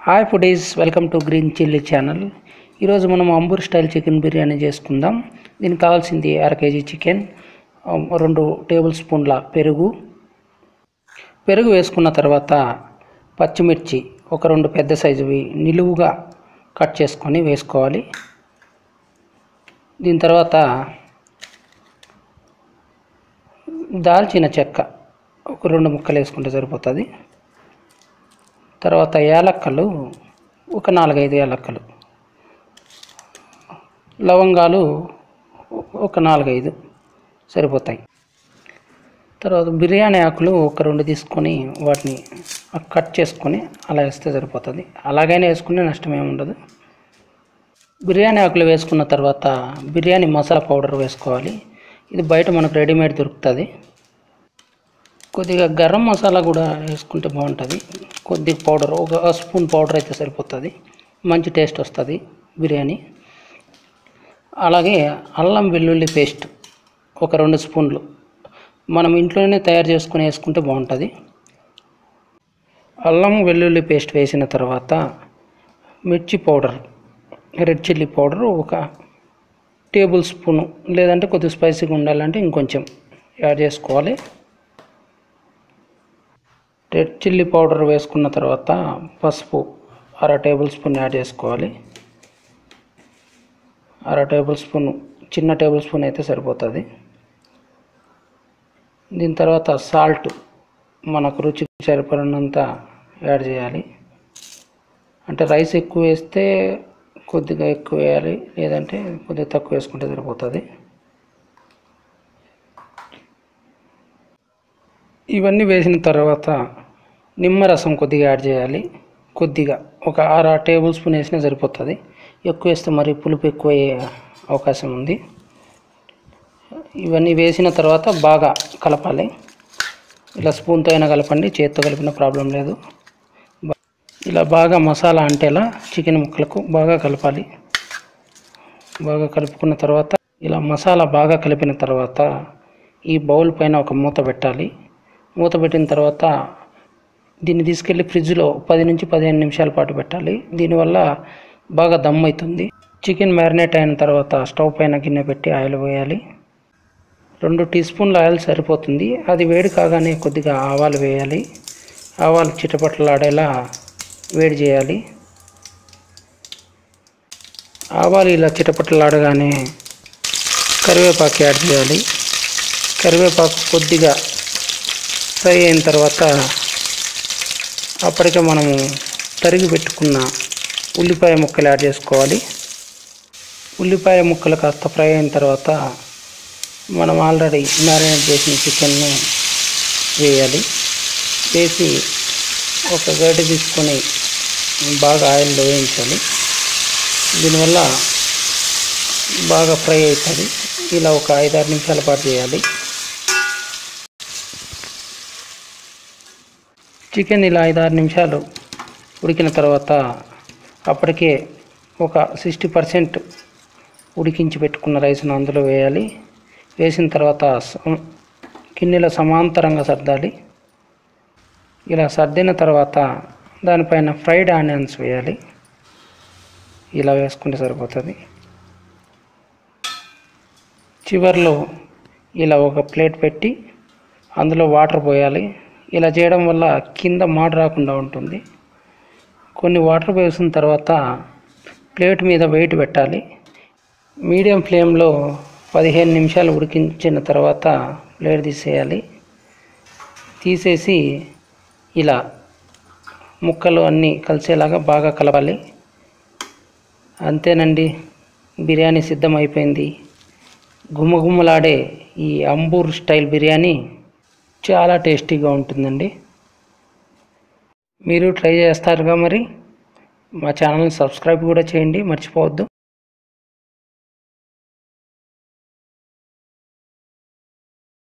Hi foodies, welcome to green chilli channel. ఈరోజు మనం Ambur style chicken biryani చేసుకుందాం. దీనికి కావాల్సింది 1/2 kg చికెన్, 2 టేబుల్ స్పూన్ల పెరుగు వేసుకున్న తర్వాత పచ్చిమిర్చి ఒక 2 పెద్ద సైజువి నిలువుగా కట్ చేసుకొని వేసుకోవాలి. దీని తర్వాత దాల్చిన చెక్క ఒక 2 ముక్కలు వేసుకుంటే సరిపోతుంది. తర్వాత యాలక్కలు ఒక 4-5 యాలక్కలు, లవంగాలు ఒక 4-5 సరిపోతాయి. తర్వాత బిర్యానీ ఆకులు ఒక 2 తీసుకొని వాటిని కట్ చేసుకొని అలా వేస్తే సరిపోతుంది. అలాగైనా వేసుకునే నష్టం ఏమి ఉండదు. బిర్యానీ ఆకులు వేసుకున్న తర్వాత బిర్యానీ మసాలా పౌడర్ వేసుకోవాలి. ఇది బయట మనకు రెడీమేడ్ దొరుకుతుంది. కొద్దిగా గరం మసాలా కూడా వేసుకుంటే బాగుంటుంది. కొద్దిగా పౌడర్ ఒక స్పూన్ పౌడర్ అయితే సరిపోతుంది, మంచి టేస్ట్ వస్తుంది బిర్యానీ. అలాగే అల్లం వెల్లుల్లి పేస్ట్ ఒక 2 స్పూన్లు మనం ఇంట్లోనే తయారు చేసుకుని వేసుకుంటే బాగుంటుంది. అల్లం వెల్లుల్లి పేస్ట్ వేసిన తర్వాత మిర్చి పౌడర్, రెడ్ చిల్లీ పౌడర్ ఒక టేబుల్ స్పూను, లేదంటే కొద్దిగా స్పైసీగా ఉండాలంటే ఇంకొంచెం యాడ్ చేసుకోవాలి. రెడ్ చిల్లీ పౌడర్ వేసుకున్న తర్వాత పసుపు 1/2 టేబుల్ స్పూన్ యాడ్ చేసుకోవాలి. 1/2 టేబుల్ స్పూన్, చిన్న టేబుల్ స్పూన్ అయితే సరిపోతుంది. దీని తర్వాత సాల్ట్ మనకు రుచికి సరిపడినంత యాడ్ చేయాలి. అంటే రైస్ ఎక్కువ వేస్తే కొద్దిగా ఎక్కువ వేయాలి, లేదంటే కొద్దిగా తక్కువ వేసుకుంటే సరిపోతుంది. ఇవన్నీ వేసిన తర్వాత నిమ్మరసం కొద్దిగా యాడ్ చేయాలి. కొద్దిగా ఒక 1/2 టేబుల్ స్పూన్ వేసినా సరిపోతుంది. ఎక్కువ వేస్తే మరి పులుపు ఎక్కువ అయ్యే అవకాశం ఉంది. ఇవన్నీ వేసిన తర్వాత బాగా కలపాలి. ఇలా స్పూన్తో అయినా కలపండి, చేత్తో కలిపిన ప్రాబ్లం లేదు. ఇలా బాగా మసాలా అంటేలా చికెన్ ముక్కలకు బాగా కలపాలి. బాగా కలుపుకున్న తర్వాత ఇలా మసాలా బాగా కలిపిన తర్వాత ఈ బౌల్ పైన ఒక మూత పెట్టాలి. మూత పెట్టిన తర్వాత దీన్ని తీసుకెళ్ళి ఫ్రిడ్జ్లో 10 నుంచి 15 నిమిషాల పాటు పెట్టాలి. దీనివల్ల బాగా దమ్ అవుతుంది. చికెన్ మ్యారినేట్ అయిన తర్వాత స్టవ్ పైన గిన్నె పెట్టి ఆయిల్ వేయాలి. 2 టీ స్పూన్ల ఆయిల్ సరిపోతుంది. అది వేడి కాగానే కొద్దిగా ఆవాలు వేయాలి. ఆవాలు చిటపటలాడేలా వేడి చేయాలి. ఆవాలు ఇలా చిటపటలాడగానే కరివేపాకు యాడ్ చేయాలి. కరివేపాకు కొద్దిగా ఫ్రై అయిన తర్వాత అప్పటికే మనము తరిగి పెట్టుకున్న ఉల్లిపాయ ముక్కలు యాడ్ చేసుకోవాలి. ఉల్లిపాయ ముక్కలు కాస్త ఫ్రై అయిన తర్వాత మనం ఆల్రెడీ మ్యారినేట్ చేసిన చికెన్ను వేయాలి. వేసి ఒక గరిటె తీసుకొని బాగా ఆయిల్లో వేయించాలి. దీనివల్ల బాగా ఫ్రై అవుతుంది. ఇలా ఒక 5-6 నిమిషాల పాటు చేయాలి. చికెన్ ఇలా 5-6 నిమిషాలు ఉడికిన తర్వాత అప్పటికే ఒక 60% ఉడికించి పెట్టుకున్న రైస్ను అందులో వేయాలి. వేసిన తర్వాత గిన్నెలో సమాంతరంగా సర్దాలి. ఇలా సర్దిన తర్వాత దానిపైన ఫ్రైడ్ ఆనియన్స్ వేయాలి. ఇలా వేసుకుంటే సరిపోతుంది. చివర్లో ఇలా ఒక ప్లేట్ పెట్టి అందులో వాటర్ పోయాలి. ఇలా చేయడం వల్ల కింద మాడ రాకుండా ఉంటుంది. కొన్ని వాటర్ వేసిన తర్వాత ప్లేట్ మీద వెయిట్ పెట్టాలి. మీడియం ఫ్లేమ్లో 15 నిమిషాలు ఉడికించిన తర్వాత ప్లేట్ తీసేయాలి. తీసేసి ఇలా ముక్కలు అన్నీ కలిసేలాగా బాగా కలపాలి. అంతేనండి, బిర్యానీ సిద్ధమైపోయింది. గుమగుమలాడే ఈ అంబూర్ స్టైల్ బిర్యానీ చాలా టేస్టీగా ఉంటుందండి. మీరు ట్రై చేస్తారుగా మరి. మా ఛానల్ని సబ్స్క్రైబ్ కూడా చేయండి, మర్చిపోవద్దు.